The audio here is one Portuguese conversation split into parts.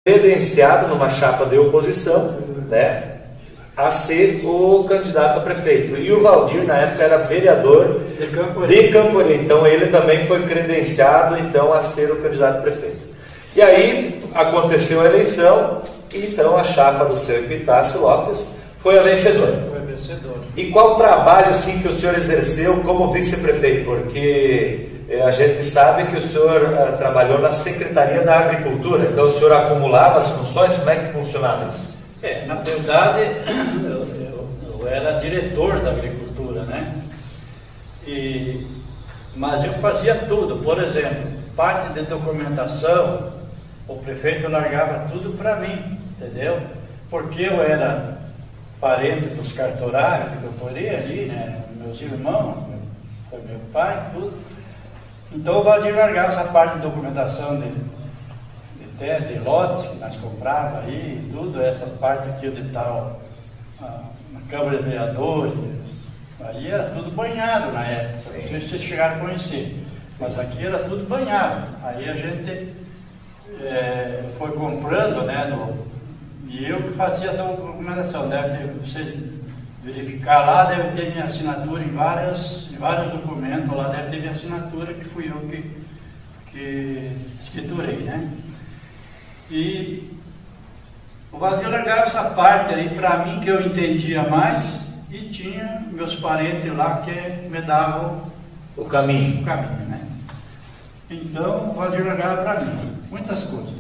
credenciado numa chapa de oposição, né, a ser o candidato a prefeito. E o Valdir, na época, era vereador de Campo. Então, ele também foi credenciado, então, a ser o candidato a prefeito. E aí, aconteceu a eleição, e então a chapa do seu Epitácio Lopes foi a vencedora. E qual trabalho, sim, que o senhor exerceu como vice-prefeito? Porque a gente sabe que o senhor trabalhou na Secretaria da Agricultura, então o senhor acumulava as funções, como é que funcionava isso? Na verdade, eu era diretor da agricultura, né? Mas eu fazia tudo. Por exemplo, parte de documentação, o prefeito largava tudo para mim, entendeu? Porque eu era parente dos cartorários que eu morei ali, né? Meus irmãos, foi meu pai, tudo. Então o Valdir largava essa parte de documentação de lotes que nós comprávamos aí, tudo, essa parte aqui onde está na Câmara de Vereadores, aí era tudo banhado na época, não sei se vocês chegaram a conhecer, mas aqui era tudo banhado. Aí a gente foi comprando, né, e eu que fazia a documentação, vocês verificar lá, deve ter minha assinatura em vários documentos, lá deve ter minha assinatura, que fui eu que escriturei, né? E o Valdir largava essa parte aí para mim, que eu entendia mais, e tinha meus parentes lá que me davam o caminho, né? Então o Valdir largava para mim muitas coisas.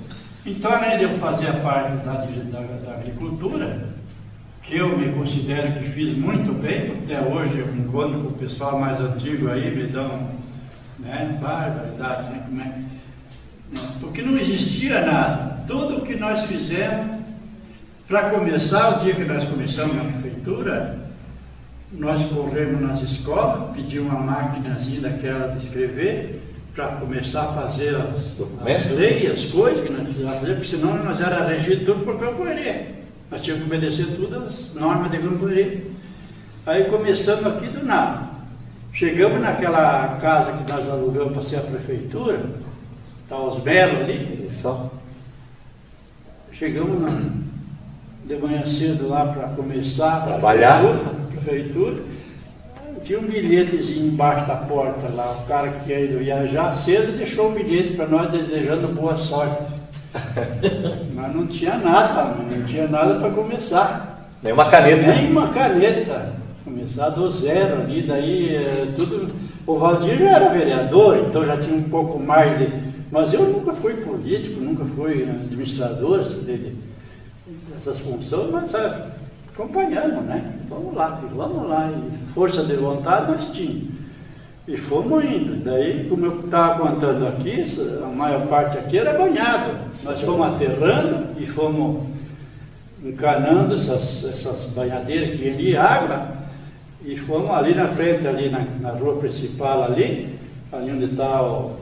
Então, além de eu fazer a parte da agricultura, que eu me considero que fiz muito bem, até hoje eu me encontro com o pessoal mais antigo aí, me dão, né, barbaridade, né, como é? Porque não existia nada. Tudo o que nós fizemos, para começar, o dia que nós começamos na prefeitura, nós corremos nas escolas, pedimos uma maquinazinha daquela de escrever, para começar a fazer as leis, as coisas que nós precisávamos fazer, porque senão nós era regido tudo por camponeria. Nós tínhamos que obedecer todas as normas de camponeria. Aí começamos aqui do nada. Chegamos naquela casa que nós alugamos para ser a prefeitura, está os belos ali. Isso. Chegamos de manhã cedo lá para começar a trabalhar. Prefeitura. Tinha um bilhetezinho embaixo da porta lá. O cara que ia viajar cedo deixou um bilhete para nós desejando boa sorte. Mas não tinha nada para começar. Nem uma caneta. Nem uma caneta. Começar do zero ali, daí tudo. O Valdir já era vereador, então já tinha um pouco mais de. Mas eu nunca fui político, nunca fui administrador dessas funções, mas acompanhando, né? Vamos lá. E força de vontade nós tínhamos. E fomos indo. Daí, como eu estava contando aqui, a maior parte aqui era banhado. Nós fomos aterrando e fomos encanando essas banhadeiras que iam de água, e fomos ali na frente, ali na rua principal, ali onde está o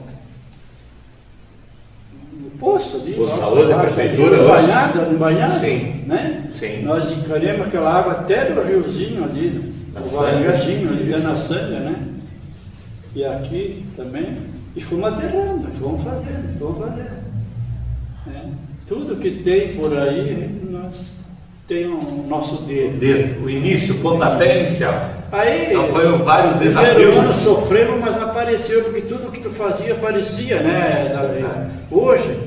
posto ali. O salão da prefeitura hoje. Banhado, sim, né? Sim. Nós encaremos aquela água até no riozinho ali, o Varangazinho ali, na Sanga, né? E aqui também, e fomos aterrando, fomos fazendo. Né? Tudo que tem por aí, nós temos o nosso dedo. O início, o pontapé inicial. Aí, então foram vários desafios. Nós sofremos, mas apareceu, porque tudo que tu fazia aparecia, né, Davi? Hoje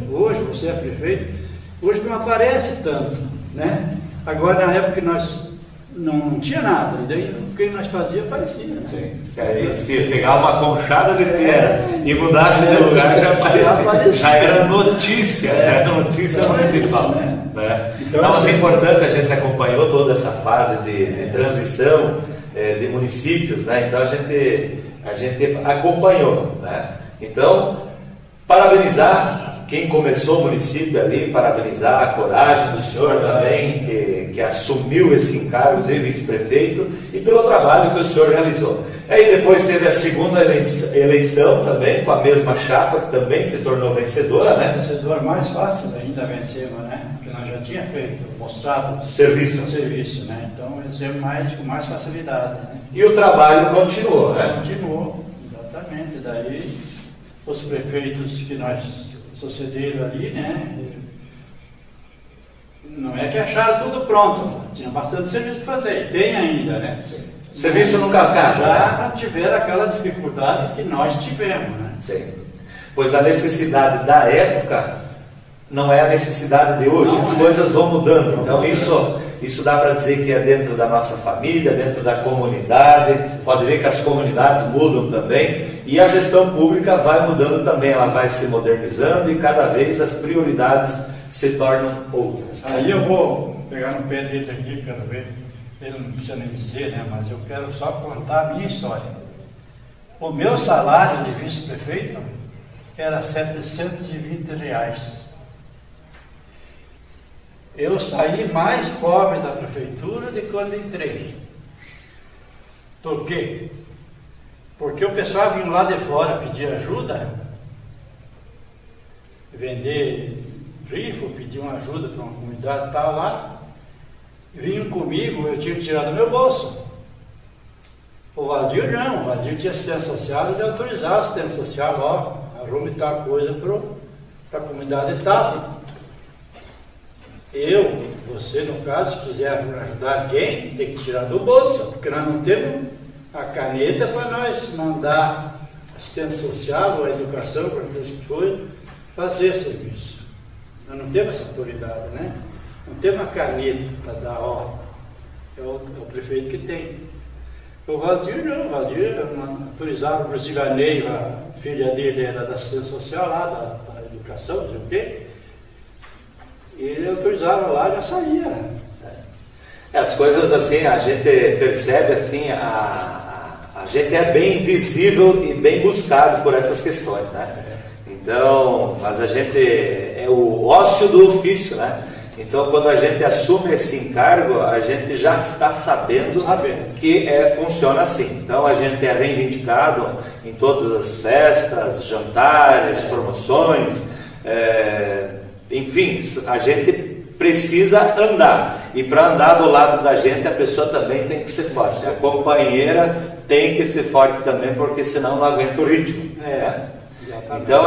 você é prefeito, hoje não aparece tanto, né? Agora, na época que nós não tinha nada, e daí o que nós fazíamos aparecia. Né? Se pegar uma conchada de pedra e mudasse de lugar, já aparecia. Já era notícia, municipal. Né? Então, mas é importante, a gente acompanhou toda essa fase de transição de municípios, né? Então a gente acompanhou, né? Então, parabenizar quem começou o município ali, parabenizar a coragem do senhor também, que assumiu esse encargo de vice-prefeito, e pelo trabalho que o senhor realizou. Aí depois teve a segunda eleição também, com a mesma chapa, que também se tornou vencedora, né? Vencedor mais fácil ainda vencemos, né? Porque nós já tinha mostrado serviço, né? Então vencemos com mais facilidade, né? E o trabalho continuou, né? Continuou, exatamente. Daí os prefeitos que nós sucederam ali, né? é que acharam tudo pronto, tinha bastante serviço para fazer, tem ainda, né? Sim. Serviço nunca acaba. Já não tiveram aquela dificuldade que nós tivemos, né? Sim. Pois a necessidade da época não é a necessidade de hoje, as coisas vão mudando. Então isso dá para dizer que é dentro da nossa família, dentro da comunidade, pode ver que as comunidades mudam também, e a gestão pública vai mudando também, ela vai se modernizando e cada vez as prioridades se tornam outras. Aí eu vou pegar no pé dele aqui, quero ver, ele não precisa nem dizer, né, mas eu quero só contar a minha história. O meu salário de vice-prefeito era R$720. Eu saí mais pobre da prefeitura de quando entrei. Por quê? Porque o pessoal vinha lá de fora pedir ajuda, vender rifle, pedir uma ajuda para uma comunidade que estava lá, vinham comigo, eu tinha que tirar do meu bolso. O Valdir não, o Valdir tinha assistência social, ele autorizava a assistência social, ó, arrume tal coisa para a comunidade tal. Eu, você no caso, se quiser ajudar alguém, tem que tirar do bolso, porque nós não temos a caneta para nós mandar assistência social ou a educação, para aquelas coisas, fazer serviço. Nós não temos essa autoridade, né? Não temos uma caneta para dar ordem. É o prefeito que tem. O Valdir não, o Valdir autorizava o Zivanei, a filha dele era da assistência social lá, da educação, não sei o quê. Ele autorizava lá e já saía. As coisas assim, a gente percebe assim, a gente é bem visível e bem buscado por essas questões, né? Então, mas a gente é o ócio do ofício, né? Então, quando a gente assume esse encargo, a gente já está sabendo que funciona assim. Então, a gente é reivindicado em todas as festas, jantares, promoções, enfim, a gente precisa andar. E para andar do lado da gente, a pessoa também tem que ser forte. A companheira tem que ser forte também, porque senão não aguenta o ritmo. Né? Então,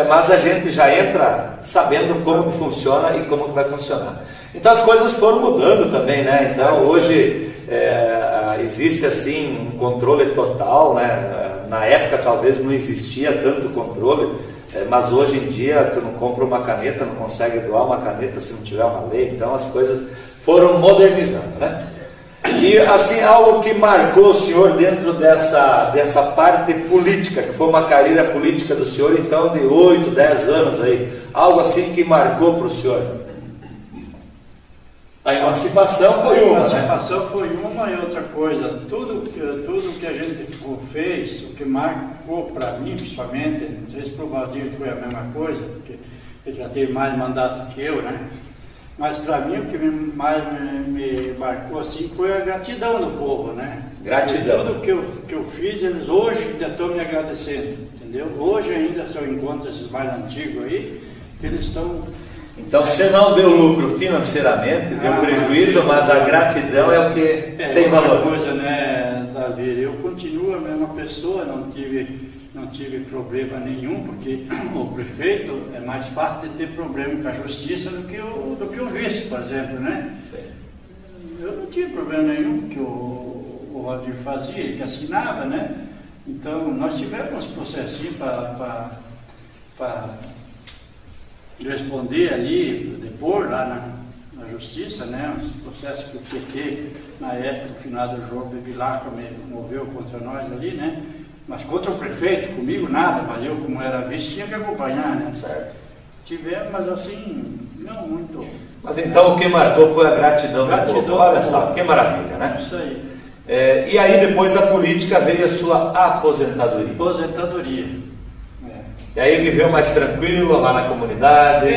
mas a gente já entra sabendo como que funciona e como que vai funcionar. Então as coisas foram mudando também, né? Então hoje existe assim um controle total, né? Na época talvez não existia tanto controle, mas hoje em dia tu não compra uma caneta, não consegue doar uma caneta se não tiver uma lei. Então as coisas foram modernizando, né? E assim, algo que marcou o senhor dentro dessa parte política, que foi uma carreira política do senhor, então, de 8, 10 anos aí, algo assim que marcou para o senhor? A emancipação foi uma, né? A emancipação foi uma e outra coisa. Tudo que a gente fez, o que marcou para mim, principalmente, não sei se para o Valdir foi a mesma coisa, porque ele já teve mais mandato que eu, né? Mas para mim o que mais me marcou assim foi a gratidão do povo, né? Gratidão. Tudo que eu fiz, eles hoje ainda estão me agradecendo, entendeu? Hoje ainda, se eu encontro esses mais antigos aí, eles estão... Então você não deu lucro financeiramente, deu prejuízo, mas a gratidão é o que tem valor. Outra coisa, né, Davi? Eu continuo a mesma pessoa, não tive problema nenhum, porque o prefeito é mais fácil de ter problema com a justiça do que o vice, por exemplo, né? Sim. Eu não tive problema nenhum que o Valdir fazia, ele que assinava, né? Então, nós tivemos um processinho para responder ali, depor lá na justiça, né? Um processo que o PT, na época, no final do jogo, de Vilar, moveu contra nós ali, né? Mas contra o prefeito, comigo nada, mas eu, como era vice, tinha que acompanhar, né? Certo. Tivemos, mas assim, não muito. Mas então o que marcou foi a gratidão do povo. Olha só, que maravilha, né? Isso aí. E aí depois da política veio a sua aposentadoria. Aposentadoria. E aí viveu mais tranquilo lá na comunidade,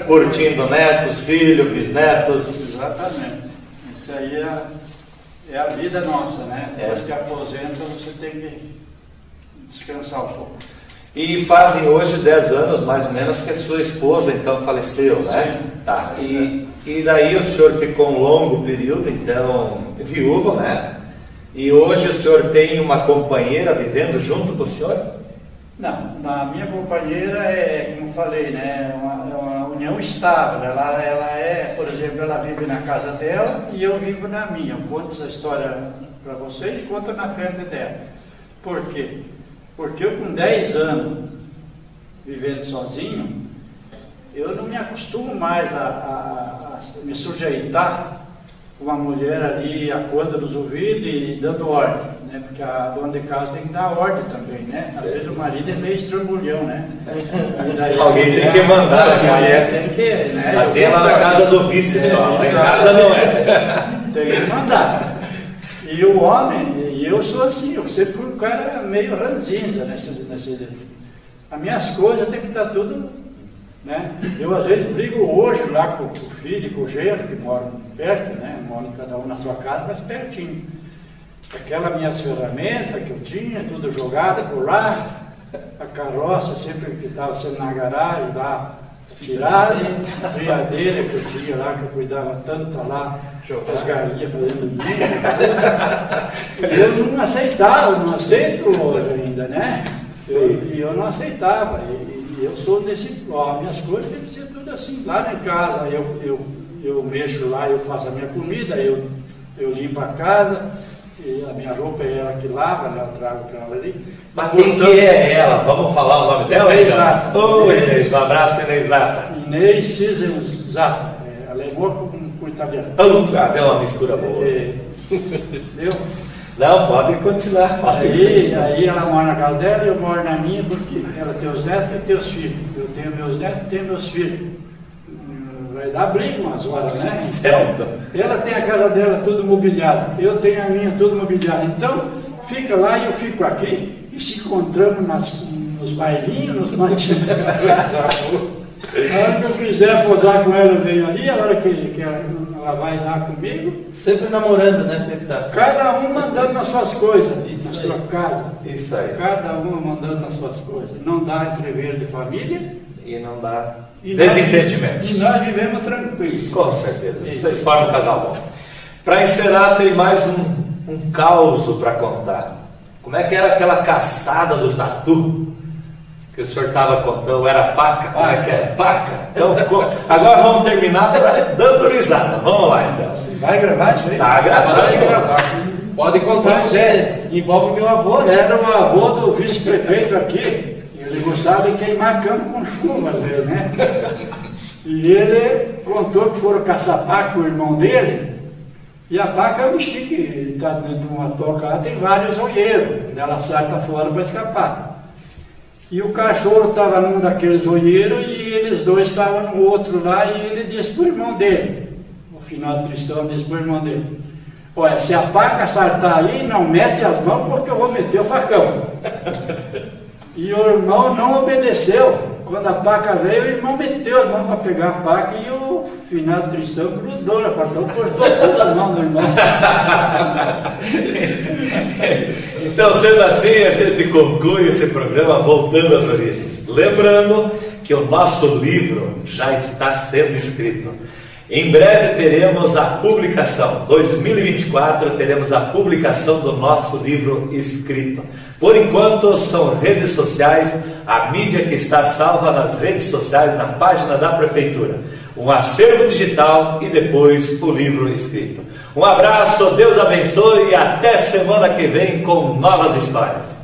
curtindo netos, filhos, bisnetos. Exatamente. Isso aí é a vida nossa, né? Depois que aposenta, você tem que descansar um pouco. E fazem hoje 10 anos, mais ou menos, que a sua esposa, então, faleceu, né? Sim. Tá. E daí o senhor ficou um longo período, então, viúvo, né? E hoje o senhor tem uma companheira vivendo junto com o senhor? Não, a minha companheira como falei, né? É uma união estável. Ela é, por exemplo, ela vive na casa dela e eu vivo na minha. Eu conto essa história para vocês e conto na frente dela. Por quê? Porque eu com 10 anos vivendo sozinho, eu não me acostumo mais a me sujeitar com uma mulher ali acuando nos ouvidos e dando ordem, né? Porque a dona de casa tem que dar ordem também, né? Às vezes o marido é meio estrambulhão, né? Daí, alguém tem que mandar, a mulher tem que, né? Assim é lá na casa do vice só, lá em casa não é. Tem que mandar. E o homem, e eu sou assim, eu sempre fui um cara meio ranzinza nesse as minhas coisas tem que estar tudo, né? Eu às vezes brigo hoje lá com o filho, com o genro, que moram perto, né? Moram cada um na sua casa, mas pertinho. Aquela minhas ferramentas que eu tinha, tudo jogada por lá, a carroça sempre que estava sendo na garagem, lá tirada, a friadeira que eu tinha lá, que eu cuidava tanto, tá lá, as galinhas fazendo bicho. Eu não aceitava, não aceito hoje ainda, né? Eu não aceitava, e eu sou desse, ó, minhas coisas tem que ser tudo assim. Lá em casa eu mexo lá, eu faço a minha comida, eu limpo a casa, e a minha roupa é ela que lava, né, eu trago para ela ali. Mas quem que é ela? Vamos falar o nome dela? Inês. Oi, Inês, um abraço, Inês Zata. Inês Zata, alemão com italiano. Deu uma mistura boa. Entendeu? Não, pode continuar. Aí ela mora na casa dela e eu moro na minha, porque ela tem os netos e eu tenho os filhos. Eu tenho meus netos e tenho meus filhos. Vai dar briga umas horas, né? Certo. Ela tem a casa dela tudo mobiliado, eu tenho a minha tudo mobiliado. Então, fica lá e eu fico aqui e se encontramos nos bailinhos, nos matinhos. A hora que eu quiser posar com ela, eu venho ali, a hora que ela vai dar comigo. Sempre namorando, né? Sempre tá. Cada um mandando nas suas coisas, Isso na aí. sua casa. Isso aí. Cada um mandando nas suas coisas. Não dá entrever de família. E não dá E desentendimentos. E nós vivemos tranquilos. Com certeza. Isso. Vocês formam um casal bom. Para encerrar, tem mais um caos para contar. Como é que era aquela caçada do tatu? Que o senhor estava contando, era paca? Como é que é? Paca. Então, agora vamos terminar dando risada. Vamos lá, então. Vai gravar isso aí? Tá gravado. Pode gravar. Pode contar. Mas envolve meu avô, né? Era o avô do vice-prefeito aqui. Ele gostava de queimar campo com chuva, né? E ele contou que foram caçar paca com o irmão dele. E a paca é um bichinho que está dentro de uma toca lá, tem vários olheiros. Ela salta fora para escapar. E o cachorro estava num daqueles olheiros e eles dois estavam no outro lá. E ele disse para o irmão dele, no final do Tristão, disse para o irmão dele: olha, se a paca saltar aí, não mete as mãos porque eu vou meter o facão. E o irmão não obedeceu. Quando a paca veio, o irmão meteu as mãos para pegar a paca e o finado Tristão grudou na facão, cortou todas as mãos do irmão. Então, sendo assim, a gente conclui esse programa voltando às origens. Lembrando que o nosso livro já está sendo escrito. Em breve teremos a publicação, 2024 teremos a publicação do nosso livro escrito. Por enquanto são redes sociais, a mídia que está salva nas redes sociais, na página da Prefeitura. Um acervo digital e depois o livro escrito. Um abraço, Deus abençoe e até semana que vem com novas histórias.